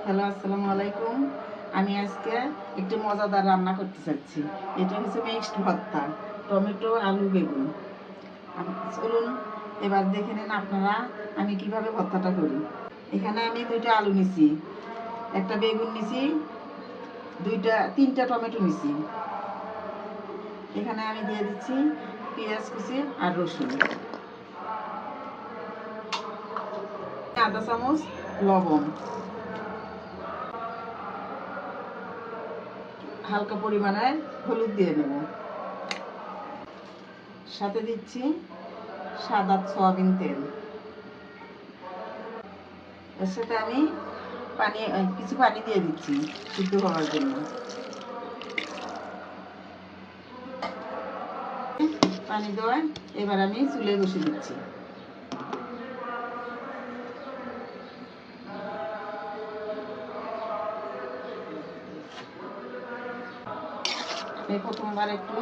Hello, আসসালামু আলাইকুম। আমি আজকে একটু মজাদার রান্না করতে চাচ্ছি। এটা হচ্ছে মিক্সড ভর্তা, টমেটো, আলু, বেগুন। চলুন এবার দেখে নিন আপনারা আমি কিভাবে ভর্তাটা করি। এখানে আমি 2টা আলু নিছি, একটা বেগুন নিছি, 3টা টমেটো নিছি। এখানে আমি দিয়ে দিচ্ছি পেঁয়াজ কুচি আর রসুন, আধা চামচ লবণ, হালকা পরিমাণে হলুদ দিয়ে নেব, সাথে দিচ্ছি সাদা সয়াবিন তেল। এর সাথে আমি কিছু পানি দিয়ে দিচ্ছি সিদ্ধ হওয়ার জন্য। পানি দেওয়া এবার আমি চুলে বসে দিচ্ছি। আমি প্রথমবার একটু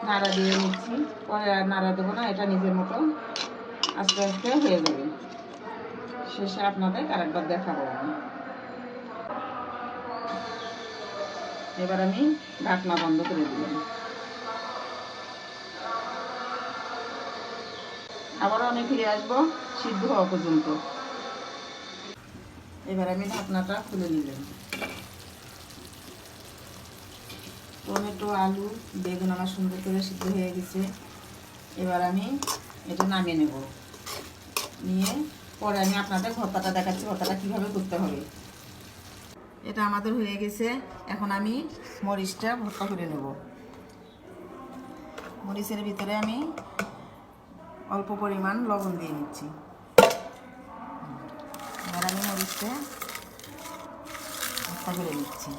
নাড়া দিয়ে নিচ্ছি, পরে আর নাড়া দেবো না, এটা নিজের মতো আস্তে আস্তে হয়ে যাবে। শেষে আপনাদের আরেকবার দেখাবো আমি। এবার আমি ঢাকনা বন্ধ করে দিলাম। আবারও আমি ফিরে আসবো সিদ্ধ হওয়া পর্যন্ত। এবার আমি ঢাকনাটা খুলে নিলাম। টমেটো, আলু, বেগুন আমার সুন্দর করে সিদ্ধ হয়ে গেছে। এবার আমি এটা নামিয়ে নেব, নিয়ে পরে আমি আপনাদের ভর্তাটা দেখাচ্ছি, ভর্তাটা কীভাবে করতে হবে। এটা আমাদের হয়ে গেছে। এখন আমি মরিচটা ভর্তা করে নেব। মরিচের ভিতরে আমি অল্প পরিমাণ লবণ দিয়ে নিচ্ছি। এবার আমি মরিচটা ভর্তা করে নিচ্ছি।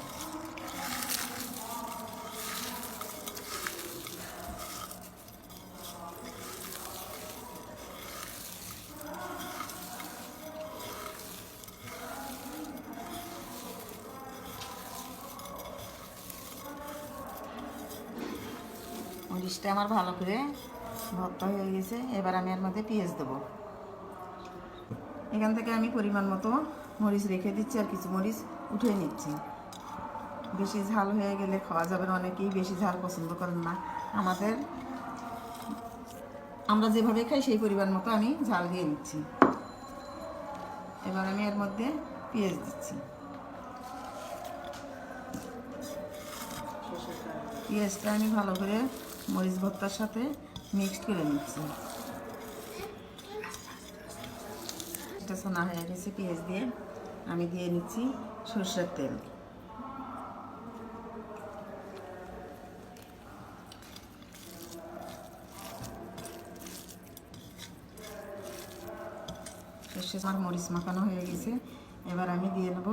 মরিচটা আমার ভালো করে ভর্তা হয়ে গেছে। এবার আমি এর মধ্যে পেঁয়াজ দেবো। এখান থেকে আমি পরিমাণ মতো মরিচ রেখে দিচ্ছি, আর কিছু মরিচ উঠিয়ে নিচ্ছি। বেশি ঝাল হয়ে গেলে খাওয়া যাবে না, অনেকেই বেশি ঝাল পছন্দ করেন না। আমরা যেভাবে খাই সেই পরিমাণ মতো আমি ঝাল দিয়ে নিচ্ছি। এবার আমি এর মধ্যে পেঁয়াজ দিচ্ছি। পেঁয়াজটা আমি ভালো করে মরিচ ভর্তার সাথে মিক্সড করে নিচ্ছি। এটা সোনা হয়ে গেছে পেঁয়াজ দিয়ে। আমি দিয়ে নিচ্ছি সরষের তেল। সর্ষে আর মরিচ মাখানো হয়ে গেছে। এবার আমি দিয়ে নেব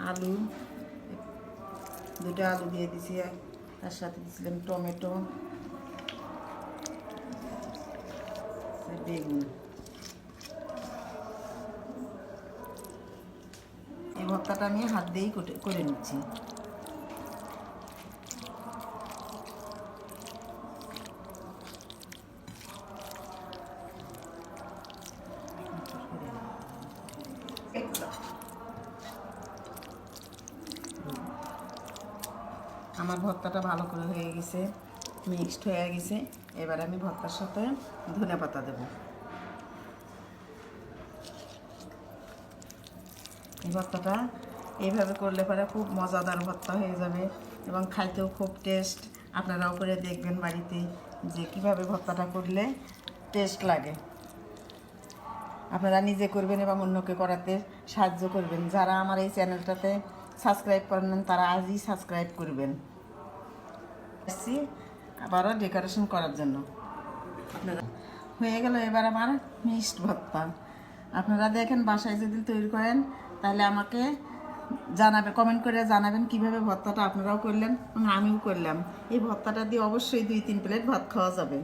আলু, 2টা আলু দিয়ে দিছি, তার সাথে দিয়েছিলাম টমেটো, বেগুন। এই ভর্তাটা আমি হাত দিয়েই করে নিচ্ছি। আমার ভর্তাটা ভালো করে হয়ে গেছে, মিক্সড হয়ে গেছে। এবার আমি ভর্তার সাথে ধনেপাতা দেব। এই ভর্তাটা এইভাবে করলে পরে খুব মজাদার ভর্তা হয়ে যাবে এবং খাইতেও খুব টেস্ট। আপনারাও করে দেখবেন বাড়িতে যে কীভাবে ভর্তাটা করলে টেস্ট লাগে। আপনারা নিজে করবেন এবং অন্যকে করাতে সাহায্য করবেন। যারা আমার এই চ্যানেলটাতে সাবস্ক্রাইব করেন তারা আজই সাবস্ক্রাইব করবেন। আসছি আবারও ডেকোরেশন করার জন্য। আপনারা হয়ে গেল এবার আমার মিক্সড ভর্তা। আপনারা দেখেন, বাসায় যদি তৈরি করেন তাহলে আমাকে জানাবেন, কমেন্ট করে জানাবেন কীভাবে ভর্তাটা আপনারাও করলেন এবং আমিও করলাম। এই ভর্তাটা দিয়ে অবশ্যই 2-3 প্লেট ভাত খাওয়া যাবে।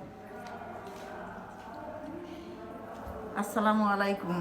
আসসালামু আলাইকুম।